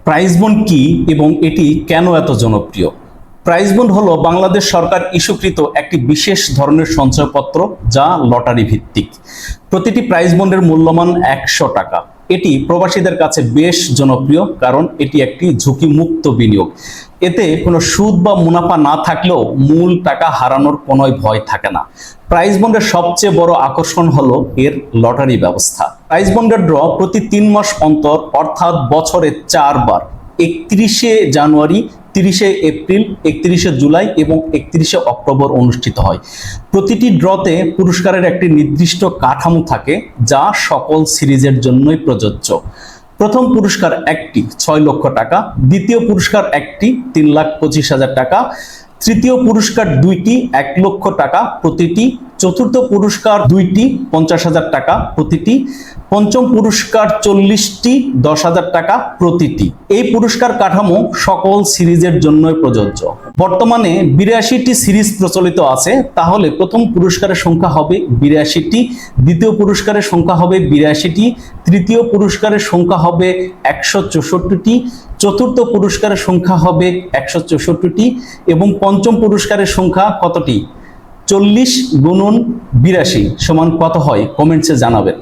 Prize bond কি এবং এটি কেন এত জনপ্রিয়? প্রাইজ বন্ড হলো বাংলাদেশ সরকার ইস্যুকৃত একটি বিশেষ ধরনের সঞ্চয়পত্র যা লটারি ভিত্তিক। প্রতিটি প্রাইজ বন্ডের মূল্যমান 100 টাকা। এটি প্রবাসীদের কাছে বেশ জনপ্রিয় কারণ এটি একটি ঝুঁকিমুক্ত বিনিয়োগ। এতে কোনো সুদ বা মুনাফা না থাকলেও মূল টাকা হারানোর কোনো ভয় থাকে না। প্রাইজ বন্ডের সবচেয়ে বড় আকর্ষণ হলো এর লটারি ব্যবস্থা। প্রাইজ বন্ডের ড্র প্রতি 3 মাস অন্তর, অর্থাৎ বছরে 4 বার, 31শে জানুয়ারি, 30শে এপ্রিল, 31শে জুলাই এবং 31শে অক্টোবর অনুষ্ঠিত হয়। প্রতিটি ড্রতে পুরস্কারের একটি নির্দিষ্ট কাঠামো থাকে যা সকল সিরিজের জন্যই প্রযোজ্য। প্রথম পুরস্কার একটি 6 লক্ষ টাকা, দ্বিতীয় পুরস্কার একটি 3,25,000 টাকা, তৃতীয় পুরস্কার দুইটি 1 লক্ষ টাকা প্রতিটি, চতুর্থ পুরস্কার দুইটি 50,000 টাকা প্রতিটি, পঞ্চম পুরস্কার 40টি 10,000 টাকা প্রতিটি। এই পুরস্কার কাঠামো সকল সিরিজের জন্যই প্রযোজ্য। বর্তমানে 82টি সিরিজ প্রচলিত আছে, তাহলে প্রথম পুরস্কারের সংখ্যা হবে 82টি, দ্বিতীয় পুরস্কারের সংখ্যা হবে 82টি, তৃতীয় পুরস্কারের সংখ্যা হবে 164টি, চতুর্থ পুরস্কারের সংখ্যা হবে 164টি এবং পঞ্চম পুরস্কারের সংখ্যা কতটি? 40 × 82 সমান কত হয়? কমেন্টসে জানাবেন।